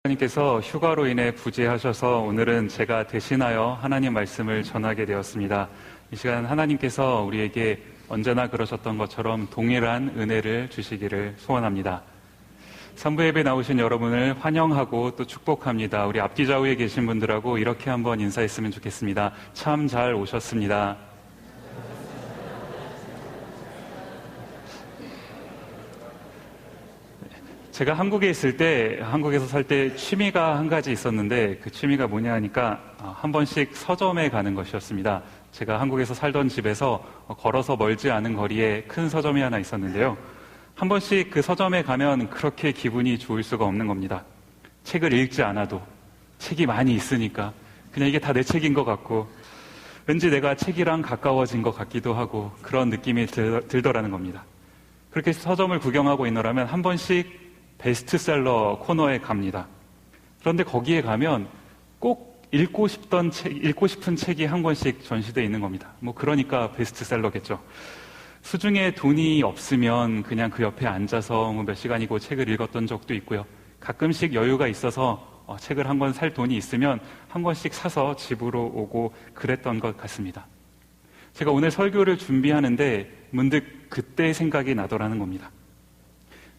하나님께서 휴가로 인해 부재하셔서 오늘은 제가 대신하여 하나님 말씀을 전하게 되었습니다. 이 시간 하나님께서 우리에게 언제나 그러셨던 것처럼 동일한 은혜를 주시기를 소원합니다. 3부 예배 나오신 여러분을 환영하고 또 축복합니다. 우리 앞뒤 좌우에 계신 분들하고 이렇게 한번 인사했으면 좋겠습니다. 참 잘 오셨습니다. 제가 한국에 있을 때, 한국에서 살 때 취미가 한 가지 있었는데 그 취미가 뭐냐 하니까 한 번씩 서점에 가는 것이었습니다. 제가 한국에서 살던 집에서 걸어서 멀지 않은 거리에 큰 서점이 하나 있었는데요. 한 번씩 그 서점에 가면 그렇게 기분이 좋을 수가 없는 겁니다. 책을 읽지 않아도 책이 많이 있으니까 그냥 이게 다 내 책인 것 같고 왠지 내가 책이랑 가까워진 것 같기도 하고 그런 느낌이 들더라는 겁니다. 그렇게 서점을 구경하고 있노라면 한 번씩 베스트셀러 코너에 갑니다. 그런데 거기에 가면 꼭 읽고 싶은 책이 한 권씩 전시되어 있는 겁니다. 그러니까 베스트셀러겠죠. 수중에 돈이 없으면 그냥 그 옆에 앉아서 몇 시간이고 책을 읽었던 적도 있고요. 가끔씩 여유가 있어서 책을 한 권 살 돈이 있으면 한 권씩 사서 집으로 오고 그랬던 것 같습니다. 제가 오늘 설교를 준비하는데 문득 그때 생각이 나더라는 겁니다.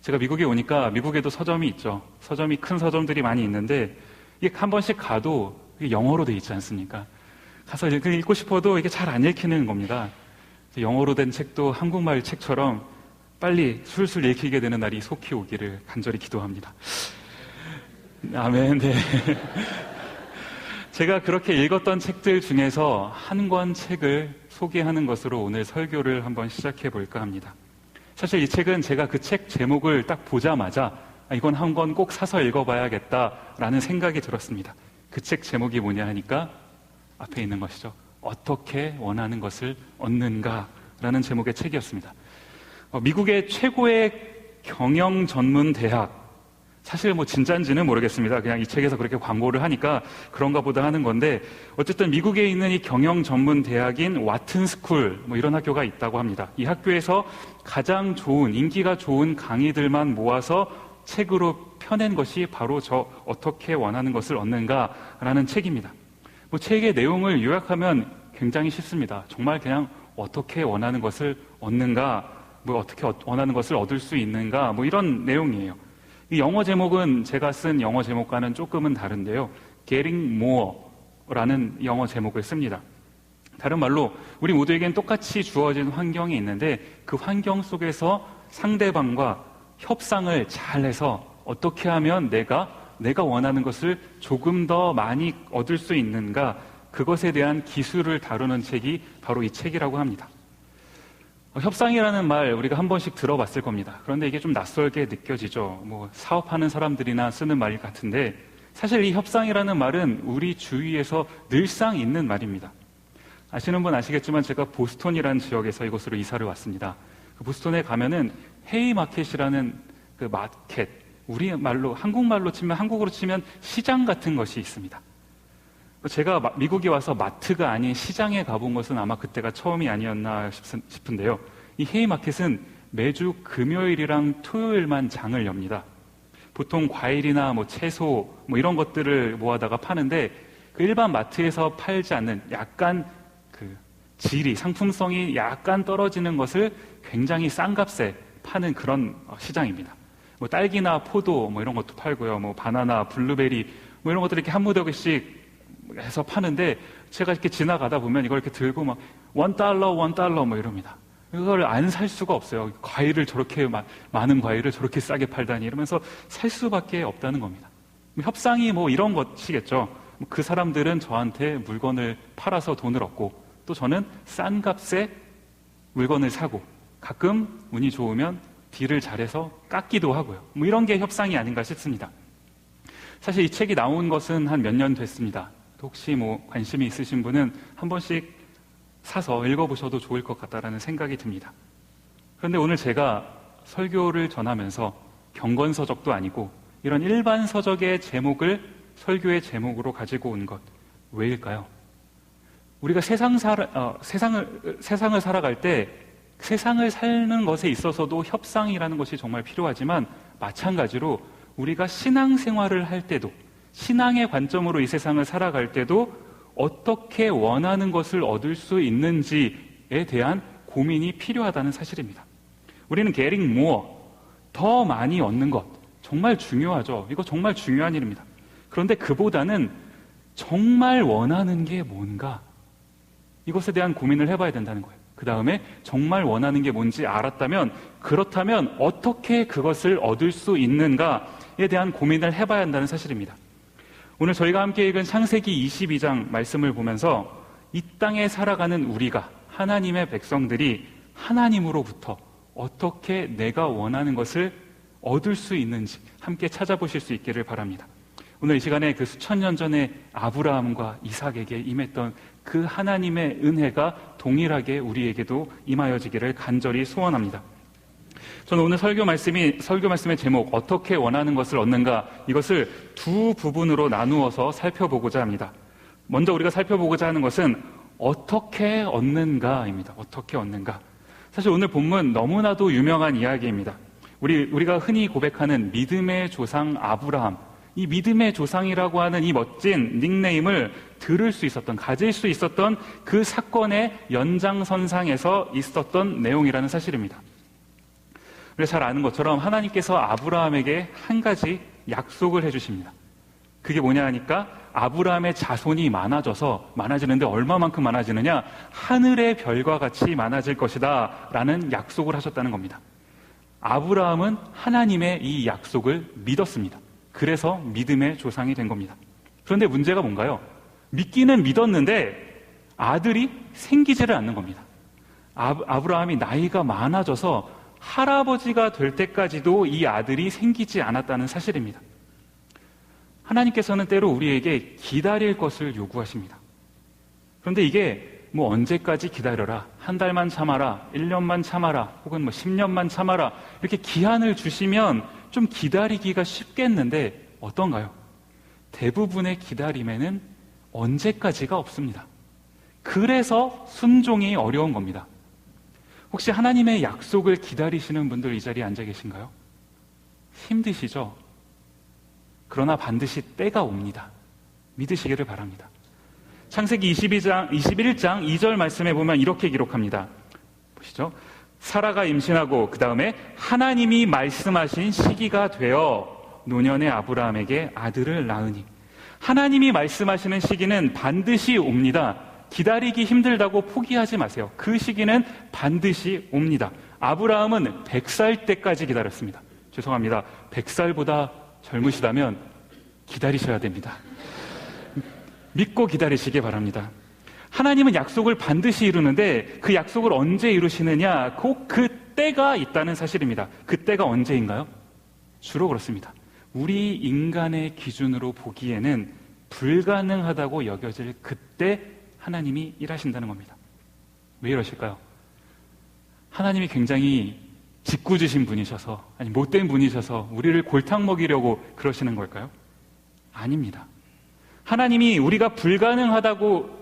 제가 미국에 오니까 미국에도 서점이 있죠. 서점이 큰 서점들이 많이 있는데 이게 한 번씩 가도 이게 영어로 돼 있지 않습니까? 가서 읽고 싶어도 이게 잘 안 읽히는 겁니다. 영어로 된 책도 한국말 책처럼 빨리 술술 읽히게 되는 날이 속히 오기를 간절히 기도합니다. 아멘. 네. 제가 그렇게 읽었던 책들 중에서 한 권 책을 소개하는 것으로 오늘 설교를 한번 시작해 볼까 합니다. 사실 이 책은 제가 그 책 제목을 딱 보자마자 이건 한 권 꼭 사서 읽어봐야겠다라는 생각이 들었습니다. 그 책 제목이 뭐냐 하니까 앞에 있는 것이죠. 어떻게 원하는 것을 얻는가라는 제목의 책이었습니다. 미국의 최고의 경영 전문 대학, 사실 진짜인지는 모르겠습니다. 그냥 이 책에서 그렇게 광고를 하니까 그런가 보다 하는 건데 어쨌든 미국에 있는 이 경영 전문 대학인 와튼 스쿨 이런 학교가 있다고 합니다. 이 학교에서 가장 좋은 인기가 좋은 강의들만 모아서 책으로 펴낸 것이 바로 저 어떻게 원하는 것을 얻는가라는 책입니다. 책의 내용을 요약하면 굉장히 쉽습니다. 정말 그냥 어떻게 원하는 것을 얻는가, 어떻게 원하는 것을 얻을 수 있는가 이런 내용이에요. 이 영어 제목은 제가 쓴 영어 제목과는 조금은 다른데요. Getting More라는 영어 제목을 씁니다. 다른 말로 우리 모두에겐 똑같이 주어진 환경이 있는데 그 환경 속에서 상대방과 협상을 잘해서 어떻게 하면 내가 원하는 것을 조금 더 많이 얻을 수 있는가, 그것에 대한 기술을 다루는 책이 바로 이 책이라고 합니다. 협상이라는 말 우리가 한 번씩 들어봤을 겁니다. 그런데 이게 좀 낯설게 느껴지죠. 사업하는 사람들이나 쓰는 말 같은데 사실 이 협상이라는 말은 우리 주위에서 늘상 있는 말입니다. 아시는 분 아시겠지만 제가 보스턴이라는 지역에서 이곳으로 이사를 왔습니다. 그 보스턴에 가면은 헤이마켓이라는 그 마켓, 우리 말로 한국으로 치면 시장 같은 것이 있습니다. 제가 미국에 와서 마트가 아닌 시장에 가본 것은 아마 그때가 처음이 아니었나 싶은데요. 이 헤이마켓은 매주 금요일이랑 토요일만 장을 엽니다. 보통 과일이나 채소 이런 것들을 모아다가 파는데 그 일반 마트에서 팔지 않는 약간 그 질이, 상품성이 약간 떨어지는 것을 굉장히 싼 값에 파는 그런 시장입니다. 딸기나 포도 이런 것도 팔고요. 바나나, 블루베리 이런 것들 이렇게 한 무더기씩 해서 파는데 제가 이렇게 지나가다 보면 이걸 이렇게 들고 $1 이럽니다. 이걸 안 살 수가 없어요. 과일을 저렇게 많은 과일을 저렇게 싸게 팔다니 이러면서 살 수밖에 없다는 겁니다. 협상이 이런 것이겠죠. 그 사람들은 저한테 물건을 팔아서 돈을 얻고 또 저는 싼 값에 물건을 사고 가끔 운이 좋으면 딜을 잘해서 깎기도 하고요. 이런 게 협상이 아닌가 싶습니다. 사실 이 책이 나온 것은 한 몇 년 됐습니다. 혹시 관심이 있으신 분은 한 번씩 사서 읽어보셔도 좋을 것 같다라는 생각이 듭니다. 그런데 오늘 제가 설교를 전하면서 경건서적도 아니고 이런 일반 서적의 제목을 설교의 제목으로 가지고 온 것, 왜일까요? 우리가 세상을 살아갈 때 세상을 사는 것에 있어서도 협상이라는 것이 정말 필요하지만 마찬가지로 우리가 신앙생활을 할 때도, 신앙의 관점으로 이 세상을 살아갈 때도 어떻게 원하는 것을 얻을 수 있는지에 대한 고민이 필요하다는 사실입니다. 우리는 getting more, 더 많이 얻는 것, 정말 중요하죠. 이거 정말 중요한 일입니다. 그런데 그보다는 정말 원하는 게 뭔가, 이것에 대한 고민을 해봐야 된다는 거예요. 그 다음에 정말 원하는 게 뭔지 알았다면, 그렇다면 어떻게 그것을 얻을 수 있는가에 대한 고민을 해봐야 한다는 사실입니다. 오늘 저희가 함께 읽은 창세기 22장 말씀을 보면서 이 땅에 살아가는 우리가, 하나님의 백성들이 하나님으로부터 어떻게 내가 원하는 것을 얻을 수 있는지 함께 찾아보실 수 있기를 바랍니다. 오늘 이 시간에 그 수천 년 전에 아브라함과 이삭에게 임했던 그 하나님의 은혜가 동일하게 우리에게도 임하여지기를 간절히 소원합니다. 저는 오늘 설교 말씀의 제목, 어떻게 원하는 것을 얻는가, 이것을 두 부분으로 나누어서 살펴보고자 합니다. 먼저 우리가 살펴보고자 하는 것은 어떻게 얻는가입니다. 어떻게 얻는가. 사실 오늘 본문 너무나도 유명한 이야기입니다. 우리가 흔히 고백하는 믿음의 조상 아브라함, 이 믿음의 조상이라고 하는 이 멋진 닉네임을 가질 수 있었던 그 사건의 연장선상에서 있었던 내용이라는 사실입니다. 우리가 잘 아는 것처럼 하나님께서 아브라함에게 한 가지 약속을 해주십니다. 그게 뭐냐 하니까 아브라함의 자손이 많아지는데 얼마만큼 많아지느냐? 하늘의 별과 같이 많아질 것이다 라는 약속을 하셨다는 겁니다. 아브라함은 하나님의 이 약속을 믿었습니다. 그래서 믿음의 조상이 된 겁니다. 그런데 문제가 뭔가요? 믿기는 믿었는데 아들이 생기지를 않는 겁니다. 아브라함이 나이가 많아져서 할아버지가 될 때까지도 이 아들이 생기지 않았다는 사실입니다. 하나님께서는 때로 우리에게 기다릴 것을 요구하십니다. 그런데 이게 언제까지 기다려라, 한 달만 참아라, 1년만 참아라, 혹은 10년만 참아라, 이렇게 기한을 주시면 좀 기다리기가 쉽겠는데 어떤가요? 대부분의 기다림에는 언제까지가 없습니다. 그래서 순종이 어려운 겁니다. 혹시 하나님의 약속을 기다리시는 분들 이 자리에 앉아 계신가요? 힘드시죠? 그러나 반드시 때가 옵니다. 믿으시기를 바랍니다. 창세기 21장 2절 말씀에 보면 이렇게 기록합니다. 보시죠. 사라가 임신하고 그 다음에 하나님이 말씀하신 시기가 되어 노년의 아브라함에게 아들을 낳으니, 하나님이 말씀하시는 시기는 반드시 옵니다. 기다리기 힘들다고 포기하지 마세요. 그 시기는 반드시 옵니다. 아브라함은 100살 때까지 기다렸습니다. 죄송합니다. 100살보다 젊으시다면 기다리셔야 됩니다. 믿고 기다리시기 바랍니다. 하나님은 약속을 반드시 이루는데 그 약속을 언제 이루시느냐, 꼭 그 때가 있다는 사실입니다. 그 때가 언제인가요? 주로 그렇습니다. 우리 인간의 기준으로 보기에는 불가능하다고 여겨질 그때 하나님이 일하신다는 겁니다. 왜 이러실까요? 하나님이 굉장히 짓궂으신 분이셔서, 아니 못된 분이셔서 우리를 골탕 먹이려고 그러시는 걸까요? 아닙니다. 하나님이 우리가 불가능하다고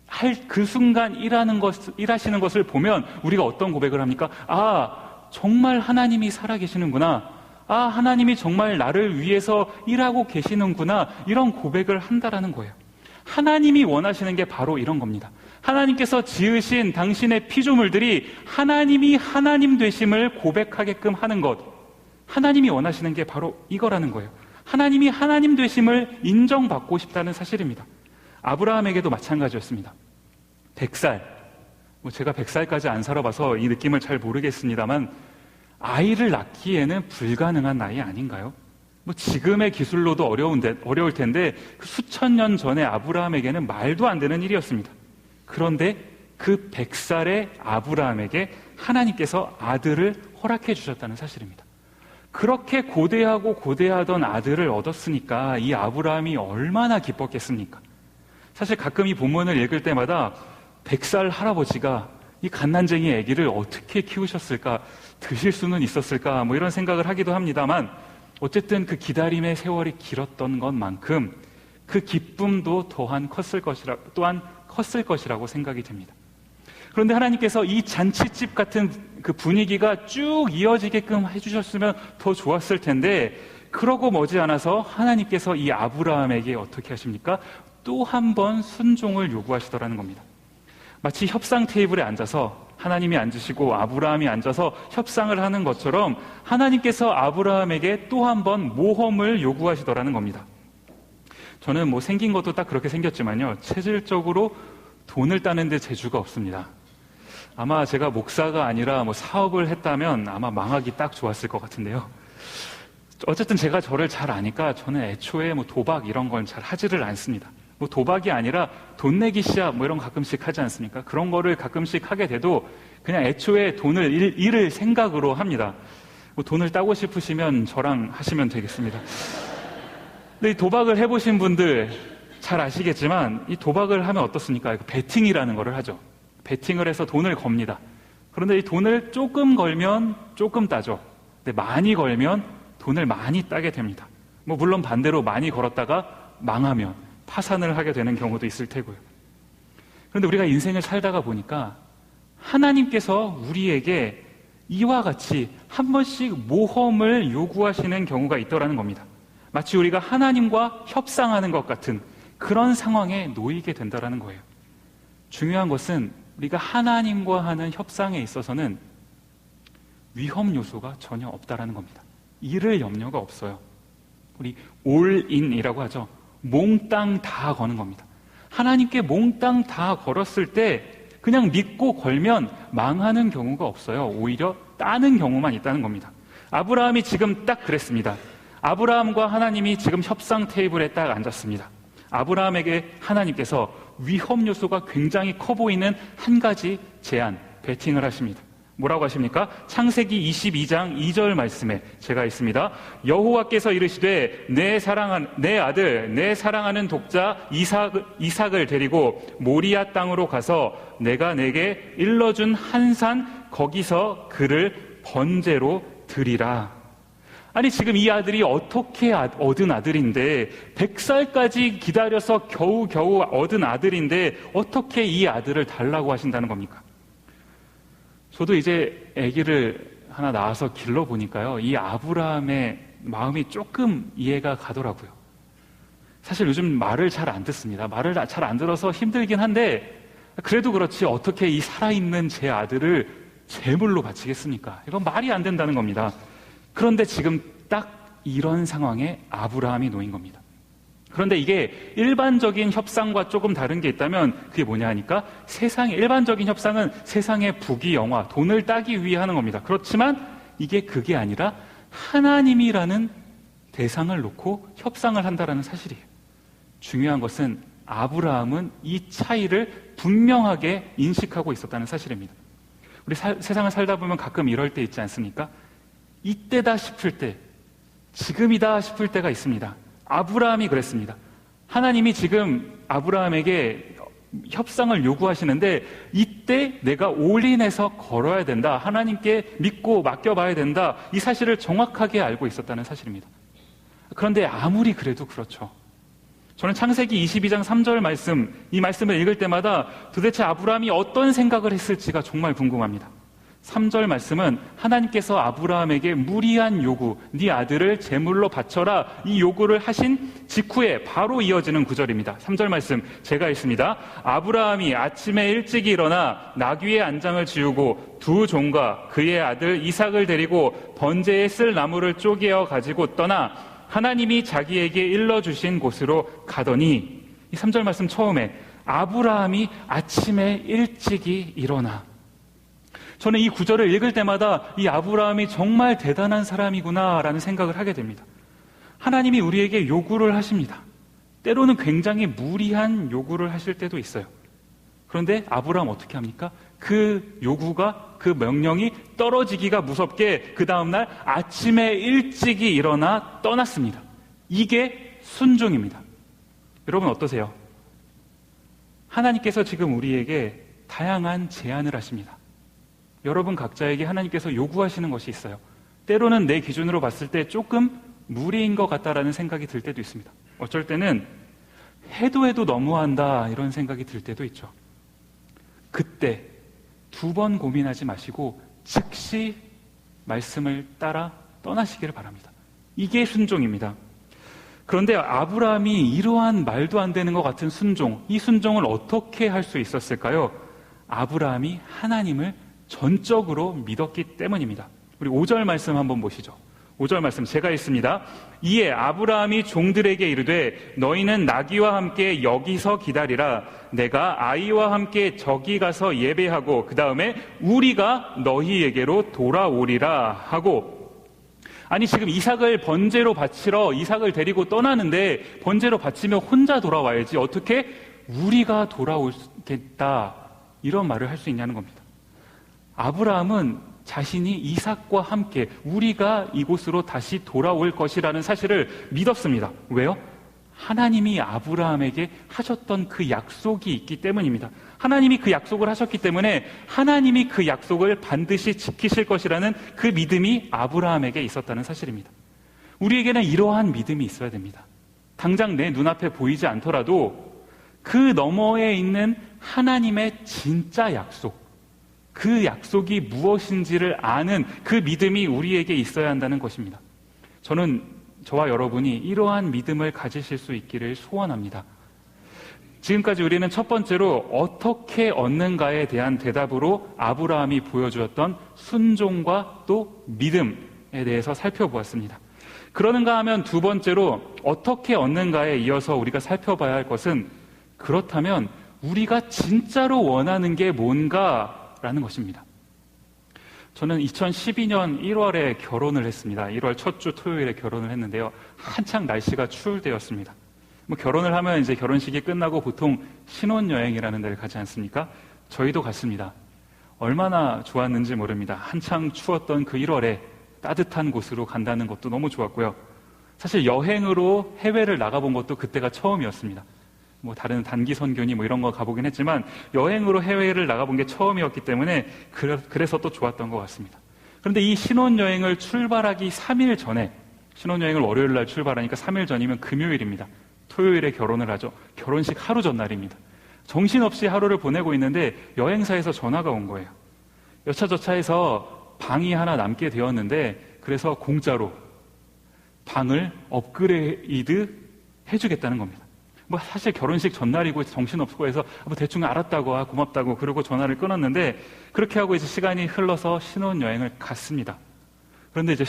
할 그 순간 일하시는 것을 보면 우리가 어떤 고백을 합니까? 아, 정말 하나님이 살아계시는구나. 아, 하나님이 정말 나를 위해서 일하고 계시는구나. 이런 고백을 한다라는 거예요. 하나님이 원하시는 게 바로 이런 겁니다. 하나님께서 지으신 당신의 피조물들이 하나님이 하나님 되심을 고백하게끔 하는 것, 하나님이 원하시는 게 바로 이거라는 거예요. 하나님이 하나님 되심을 인정받고 싶다는 사실입니다. 아브라함에게도 마찬가지였습니다. 100살, 제가 100살까지 안 살아봐서 이 느낌을 잘 모르겠습니다만 아이를 낳기에는 불가능한 나이 아닌가요? 지금의 기술로도 어려울 텐데 그 수천 년 전에 아브라함에게는 말도 안 되는 일이었습니다. 그런데 그 100살의 아브라함에게 하나님께서 아들을 허락해 주셨다는 사실입니다. 그렇게 고대하던 아들을 얻었으니까 이 아브라함이 얼마나 기뻤겠습니까? 사실 가끔 이 본문을 읽을 때마다 100살 할아버지가 이 갓난쟁이 아기를 어떻게 키우셨을까, 드실 수는 있었을까, 이런 생각을 하기도 합니다만, 어쨌든 그 기다림의 세월이 길었던 것만큼 그 기쁨도 또한 컸을 것이라고 생각이 됩니다. 그런데 하나님께서 이 잔치집 같은 그 분위기가 쭉 이어지게끔 해주셨으면 더 좋았을 텐데, 그러고 머지않아서 하나님께서 이 아브라함에게 어떻게 하십니까? 또 한 번 순종을 요구하시더라는 겁니다. 마치 협상 테이블에 앉아서 하나님이 앉으시고 아브라함이 앉아서 협상을 하는 것처럼 하나님께서 아브라함에게 또 한 번 모험을 요구하시더라는 겁니다. 저는 뭐 생긴 것도 딱 그렇게 생겼지만요, 체질적으로 돈을 따는 데 재주가 없습니다. 아마 제가 목사가 아니라 뭐 사업을 했다면 아마 망하기 딱 좋았을 것 같은데요. 어쨌든 제가 저를 잘 아니까 저는 애초에 뭐 도박 이런 건 잘 하지를 않습니다. 뭐 도박이 아니라 돈 내기 시합 뭐 이런 거 가끔씩 하지 않습니까? 그런 거를 가끔씩 하게 돼도 그냥 애초에 돈을 잃을 생각으로 합니다. 뭐 돈을 따고 싶으시면 저랑 하시면 되겠습니다. 근데 이 도박을 해보신 분들 잘 아시겠지만 이 도박을 하면 어떻습니까? 베팅이라는 거를 하죠. 베팅을 해서 돈을 겁니다. 그런데 이 돈을 조금 걸면 조금 따죠. 근데 많이 걸면 돈을 많이 따게 됩니다. 뭐 물론 반대로 많이 걸었다가 망하면 파산을 하게 되는 경우도 있을 테고요. 그런데 우리가 인생을 살다가 보니까 하나님께서 우리에게 이와 같이 한 번씩 모험을 요구하시는 경우가 있더라는 겁니다. 마치 우리가 하나님과 협상하는 것 같은 그런 상황에 놓이게 된다는 거예요. 중요한 것은 우리가 하나님과 하는 협상에 있어서는 위험 요소가 전혀 없다라는 겁니다. 잃을 염려가 없어요. 우리 올인이라고 하죠. 몽땅 다 거는 겁니다. 하나님께 몽땅 다 걸었을 때 그냥 믿고 걸면 망하는 경우가 없어요. 오히려 따는 경우만 있다는 겁니다. 아브라함이 지금 딱 그랬습니다. 아브라함과 하나님이 지금 협상 테이블에 딱 앉았습니다. 아브라함에게 하나님께서 위험 요소가 굉장히 커 보이는 한 가지 제안, 베팅을 하십니다. 뭐라고 하십니까? 창세기 22장 2절 말씀에 제가 있습니다. 여호와께서 이르시되 내 아들 내 사랑하는 독자 이삭을 데리고 모리아 땅으로 가서 내가 내게 일러준 한 산 거기서 그를 번제로 드리라. 아니 지금 이 아들이 어떻게 얻은 아들인데 100살까지 기다려서 겨우 얻은 아들인데 어떻게 이 아들을 달라고 하신다는 겁니까? 저도 이제 아기를 하나 낳아서 길러보니까요, 이 아브라함의 마음이 조금 이해가 가더라고요. 사실 요즘 말을 잘 안 듣습니다. 말을 잘 안 들어서 힘들긴 한데 그래도 그렇지 어떻게 이 살아있는 제 아들을 제물로 바치겠습니까? 이건 말이 안 된다는 겁니다. 그런데 지금 딱 이런 상황에 아브라함이 놓인 겁니다. 그런데 이게 일반적인 협상과 조금 다른 게 있다면 그게 뭐냐 하니까 일반적인 협상은 세상의 부귀영화, 돈을 따기 위해 하는 겁니다. 그렇지만 이게 그게 아니라 하나님이라는 대상을 놓고 협상을 한다는 사실이에요. 중요한 것은 아브라함은 이 차이를 분명하게 인식하고 있었다는 사실입니다. 우리 세상을 살다 보면 가끔 이럴 때 있지 않습니까? 이때다 싶을 때, 지금이다 싶을 때가 있습니다. 아브라함이 그랬습니다. 하나님이 지금 아브라함에게 협상을 요구하시는데 이때 내가 올인해서 걸어야 된다. 하나님께 믿고 맡겨봐야 된다. 이 사실을 정확하게 알고 있었다는 사실입니다. 그런데 아무리 그래도 그렇죠. 저는 창세기 22장 3절 말씀, 이 말씀을 읽을 때마다 도대체 아브라함이 어떤 생각을 했을지가 정말 궁금합니다. 3절 말씀은 하나님께서 아브라함에게 무리한 요구, 네 아들을 제물로 바쳐라, 이 요구를 하신 직후에 바로 이어지는 구절입니다. 3절 말씀 제가 읽습니다. 아브라함이 아침에 일찍이 일어나 나귀의 안장을 지우고 두 종과 그의 아들 이삭을 데리고 번제에 쓸 나무를 쪼개어 가지고 떠나 하나님이 자기에게 일러주신 곳으로 가더니, 이 3절 말씀 처음에 아브라함이 아침에 일찍이 일어나, 저는 이 구절을 읽을 때마다 이 아브라함이 정말 대단한 사람이구나라는 생각을 하게 됩니다. 하나님이 우리에게 요구를 하십니다. 때로는 굉장히 무리한 요구를 하실 때도 있어요. 그런데 아브라함 어떻게 합니까? 그 요구가, 그 명령이 떨어지기가 무섭게 그 다음날 아침에 일찍이 일어나 떠났습니다. 이게 순종입니다. 여러분 어떠세요? 하나님께서 지금 우리에게 다양한 제안을 하십니다. 여러분 각자에게 하나님께서 요구하시는 것이 있어요. 때로는 내 기준으로 봤을 때 조금 무리인 것 같다라는 생각이 들 때도 있습니다. 어쩔 때는 해도 너무한다 이런 생각이 들 때도 있죠. 그때 두 번 고민하지 마시고 즉시 말씀을 따라 떠나시기를 바랍니다. 이게 순종입니다. 그런데 아브라함이 이러한 말도 안 되는 것 같은 순종, 이 순종을 어떻게 할 수 있었을까요? 아브라함이 하나님을 전적으로 믿었기 때문입니다. 우리 5절 말씀 한번 보시죠. 5절 말씀 제가 읽습니다. 이에 아브라함이 종들에게 이르되 너희는 나귀와 함께 여기서 기다리라. 내가 아이와 함께 저기 가서 예배하고 그 다음에 우리가 너희에게로 돌아오리라 하고, 아니 지금 이삭을 번제로 바치러 이삭을 데리고 떠나는데 번제로 바치며 혼자 돌아와야지 어떻게 우리가 돌아오겠다 이런 말을 할 수 있냐는 겁니다. 아브라함은 자신이 이삭과 함께 우리가 이곳으로 다시 돌아올 것이라는 사실을 믿었습니다. 왜요? 하나님이 아브라함에게 하셨던 그 약속이 있기 때문입니다. 하나님이 그 약속을 하셨기 때문에 하나님이 그 약속을 반드시 지키실 것이라는 그 믿음이 아브라함에게 있었다는 사실입니다. 우리에게는 이러한 믿음이 있어야 됩니다. 당장 내 눈앞에 보이지 않더라도 그 너머에 있는 하나님의 진짜 약속, 그 약속이 무엇인지를 아는 그 믿음이 우리에게 있어야 한다는 것입니다. 저와 여러분이 이러한 믿음을 가지실 수 있기를 소원합니다. 지금까지 우리는 첫 번째로 어떻게 얻는가에 대한 대답으로 아브라함이 보여주었던 순종과 또 믿음에 대해서 살펴보았습니다. 그러는가 하면 두 번째로 어떻게 얻는가에 이어서 우리가 살펴봐야 할 것은, 그렇다면 우리가 진짜로 원하는 게 뭔가라는 것입니다. 저는 2012년 1월에 결혼을 했습니다. 1월 첫 주 토요일에 결혼을 했는데요. 한창 날씨가 추울 때였습니다. 결혼을 하면 이제 결혼식이 끝나고 보통 신혼여행이라는 데를 가지 않습니까? 저희도 갔습니다. 얼마나 좋았는지 모릅니다. 한창 추웠던 그 1월에 따뜻한 곳으로 간다는 것도 너무 좋았고요. 사실 여행으로 해외를 나가본 것도 그때가 처음이었습니다. 다른 단기 선교니 이런 거 가보긴 했지만 여행으로 해외를 나가본 게 처음이었기 때문에 그래서 또 좋았던 것 같습니다. 그런데 이 신혼여행을 출발하기 3일 전에, 신혼여행을 월요일 날 출발하니까 3일 전이면 금요일입니다. 토요일에 결혼을 하죠. 결혼식 하루 전날입니다. 정신없이 하루를 보내고 있는데 여행사에서 전화가 온 거예요. 여차저차해서 방이 하나 남게 되었는데 그래서 공짜로 방을 업그레이드 해주겠다는 겁니다. 사실 결혼식 전날이고 정신없고 해서 대충 알았다고 고맙다고 그러고 전화를 끊었는데, 그렇게 하고 이제 시간이 흘러서 신혼여행을 갔습니다. 그런데 이제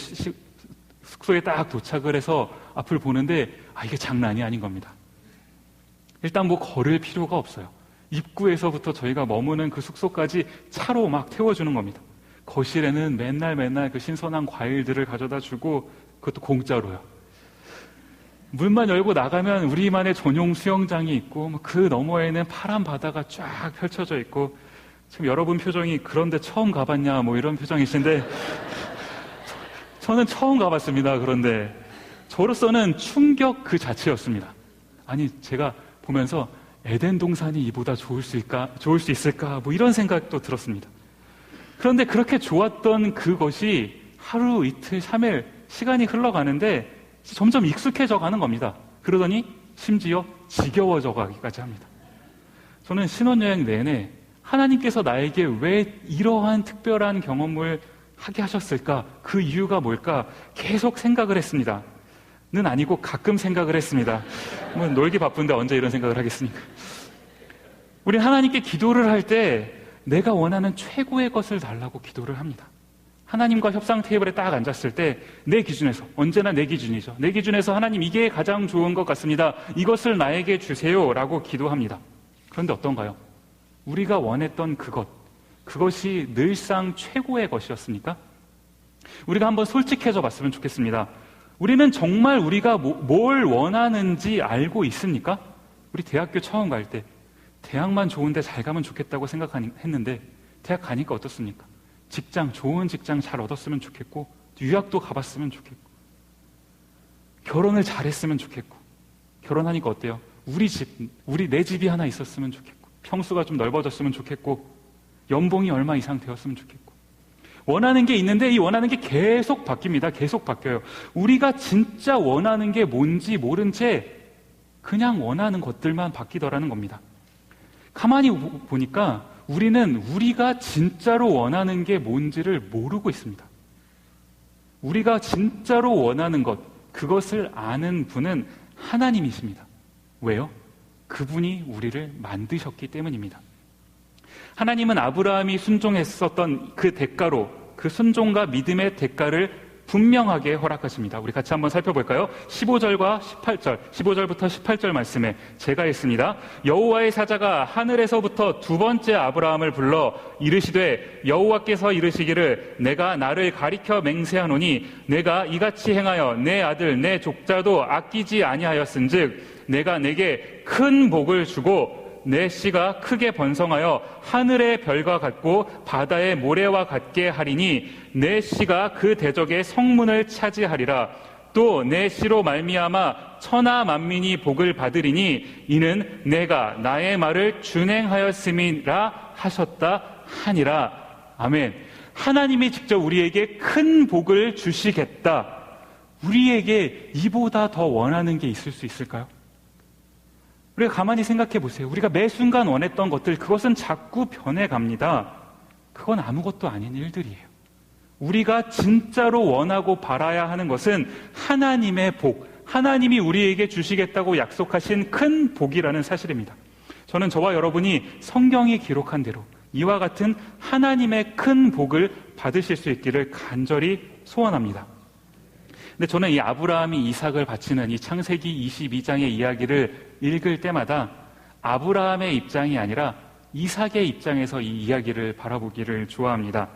숙소에 딱 도착을 해서 앞을 보는데 이게 장난이 아닌 겁니다. 일단 걸을 필요가 없어요. 입구에서부터 저희가 머무는 그 숙소까지 차로 막 태워주는 겁니다. 거실에는 맨날 그 신선한 과일들을 가져다 주고 그것도 공짜로요. 문만 열고 나가면 우리만의 전용 수영장이 있고 그 너머에는 파란 바다가 쫙 펼쳐져 있고, 지금 여러분 표정이 그런데 처음 가봤냐 이런 표정이신데 저는 처음 가봤습니다. 그런데 저로서는 충격 그 자체였습니다. 아니 제가 보면서 에덴 동산이 이보다 좋을 수 있을까 이런 생각도 들었습니다. 그런데 그렇게 좋았던 그것이 하루 이틀 3일 시간이 흘러가는데 점점 익숙해져 가는 겁니다. 그러더니 심지어 지겨워져 가기까지 합니다. 저는 신혼여행 내내 하나님께서 나에게 왜 이러한 특별한 경험을 하게 하셨을까? 그 이유가 뭘까? 계속 생각을 했습니다. 는 아니고 가끔 생각을 했습니다. 놀기 바쁜데 언제 이런 생각을 하겠습니까? 우리 하나님께 기도를 할 때 내가 원하는 최고의 것을 달라고 기도를 합니다. 하나님과 협상 테이블에 딱 앉았을 때 내 기준에서, 언제나 내 기준이죠. 내 기준에서 하나님 이게 가장 좋은 것 같습니다. 이것을 나에게 주세요 라고 기도합니다. 그런데 어떤가요? 우리가 원했던 그것이 늘상 최고의 것이었습니까? 우리가 한번 솔직해져 봤으면 좋겠습니다. 우리는 정말 우리가 뭘 원하는지 알고 있습니까? 우리 대학교 처음 갈 때 대학만 좋은데 잘 가면 좋겠다고 생각했는데 대학 가니까 어떻습니까? 좋은 직장 잘 얻었으면 좋겠고, 유학도 가봤으면 좋겠고, 결혼을 잘했으면 좋겠고, 결혼하니까 어때요? 내 집이 하나 있었으면 좋겠고, 평수가 좀 넓어졌으면 좋겠고, 연봉이 얼마 이상 되었으면 좋겠고, 원하는 게 있는데 이 원하는 게 계속 바뀝니다. 계속 바뀌어요. 우리가 진짜 원하는 게 뭔지 모른 채 그냥 원하는 것들만 바뀌더라는 겁니다. 가만히 보니까 우리는 우리가 진짜로 원하는 게 뭔지를 모르고 있습니다. 우리가 진짜로 원하는 것, 그것을 아는 분은 하나님이십니다. 왜요? 그분이 우리를 만드셨기 때문입니다. 하나님은 아브라함이 순종했었던 그 대가로, 그 순종과 믿음의 대가를 분명하게 허락하십니다. 우리 같이 한번 살펴볼까요? 15절과 18절, 15절부터 18절 말씀에 제가 읽습니다. 여호와의 사자가 하늘에서부터 두 번째 아브라함을 불러 이르시되 여호와께서 이르시기를 내가 나를 가리켜 맹세하노니 내가 이같이 행하여 내 아들 내 족자도 아끼지 아니하였은즉 내가 내게 큰 복을 주고 내 씨가 크게 번성하여 하늘의 별과 같고 바다의 모래와 같게 하리니 내 씨가 그 대적의 성문을 차지하리라. 또 내 씨로 말미암아 천하 만민이 복을 받으리니 이는 내가 나의 말을 준행하였음이라 하셨다 하니라. 아멘. 하나님이 직접 우리에게 큰 복을 주시겠다. 우리에게 이보다 더 원하는 게 있을 수 있을까요? 우리가 가만히 생각해 보세요. 우리가 매 순간 원했던 것들, 그것은 자꾸 변해갑니다. 그건 아무것도 아닌 일들이에요. 우리가 진짜로 원하고 바라야 하는 것은 하나님의 복, 하나님이 우리에게 주시겠다고 약속하신 큰 복이라는 사실입니다. 저는 저와 여러분이 성경이 기록한 대로 이와 같은 하나님의 큰 복을 받으실 수 있기를 간절히 소원합니다. 근데 저는 이 아브라함이 이삭을 바치는 이 창세기 22장의 이야기를 읽을 때마다 아브라함의 입장이 아니라 이삭의 입장에서 이 이야기를 바라보기를 좋아합니다.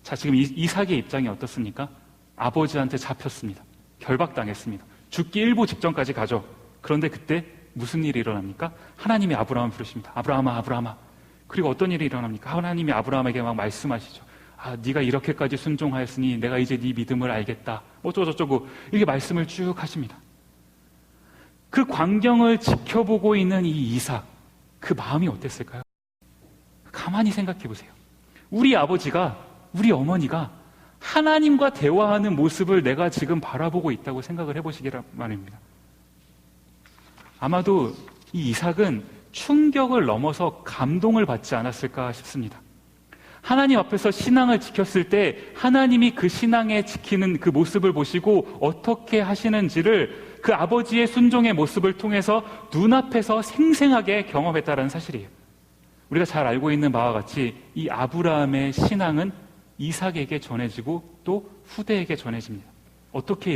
자, 지금 이삭의 입장이 어떻습니까? 아버지한테 잡혔습니다. 결박당했습니다. 죽기 일보 직전까지 가죠. 그런데 그때 무슨 일이 일어납니까? 하나님이 아브라함을 부르십니다. 아브라함아, 아브라함아. 그리고 어떤 일이 일어납니까? 하나님이 아브라함에게 막 말씀하시죠. 아, 네가 이렇게까지 순종하였으니 내가 이제 네 믿음을 알겠다. 어쩌고저쩌고 이렇게 말씀을 쭉 하십니다. 그 광경을 지켜보고 있는 이 이삭, 그 마음이 어땠을까요? 가만히 생각해 보세요. 우리 아버지가, 우리 어머니가 하나님과 대화하는 모습을 내가 지금 바라보고 있다고 생각을 해보시기란 말입니다. 아마도 이 이삭은 충격을 넘어서 감동을 받지 않았을까 싶습니다. 하나님 앞에서 신앙을 지켰을 때 하나님이 그 신앙에 지키는 그 모습을 보시고 어떻게 하시는지를 그 아버지의 순종의 모습을 통해서 눈앞에서 생생하게 경험했다는 사실이에요. 우리가 잘 알고 있는 바와 같이 이 아브라함의 신앙은 이삭에게 전해지고 또 후대에게 전해집니다. 어떻게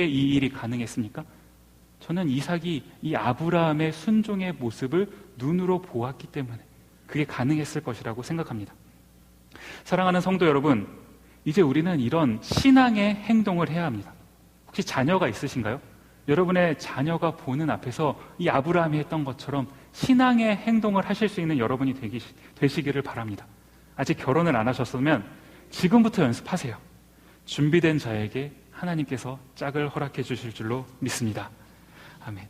이 일이 가능했습니까? 저는 이삭이 이 아브라함의 순종의 모습을 눈으로 보았기 때문에 그게 가능했을 것이라고 생각합니다. 사랑하는 성도 여러분, 이제 우리는 이런 신앙의 행동을 해야 합니다. 혹시 자녀가 있으신가요? 여러분의 자녀가 보는 앞에서 이 아브라함이 했던 것처럼 신앙의 행동을 하실 수 있는 여러분이 되시기를 바랍니다. 아직 결혼을 안 하셨으면 지금부터 연습하세요. 준비된 자에게 하나님께서 짝을 허락해 주실 줄로 믿습니다. 아멘.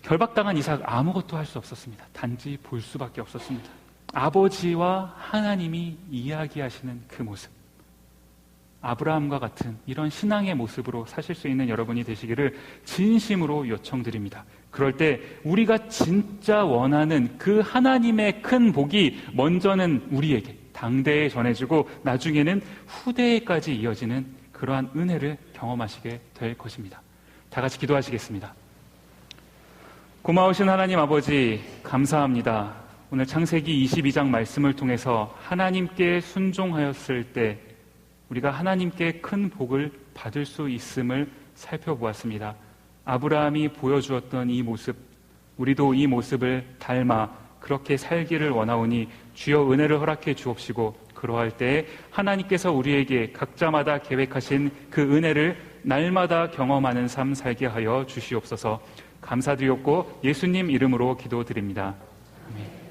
결박당한 이삭 아무것도 할 수 없었습니다. 단지 볼 수밖에 없었습니다. 아버지와 하나님이 이야기하시는 그 모습, 아브라함과 같은 이런 신앙의 모습으로 사실 수 있는 여러분이 되시기를 진심으로 요청드립니다. 그럴 때 우리가 진짜 원하는 그 하나님의 큰 복이 먼저는 우리에게 당대에 전해지고 나중에는 후대에까지 이어지는 그러한 은혜를 경험하시게 될 것입니다. 다 같이 기도하시겠습니다. 고마우신 하나님 아버지, 감사합니다. 오늘 창세기 22장 말씀을 통해서 하나님께 순종하였을 때 우리가 하나님께 큰 복을 받을 수 있음을 살펴보았습니다. 아브라함이 보여주었던 이 모습, 우리도 이 모습을 닮아 그렇게 살기를 원하오니 주여 은혜를 허락해 주옵시고, 그러할 때 하나님께서 우리에게 각자마다 계획하신 그 은혜를 날마다 경험하는 삶 살게 하여 주시옵소서. 감사드렸고 예수님 이름으로 기도드립니다. 아멘.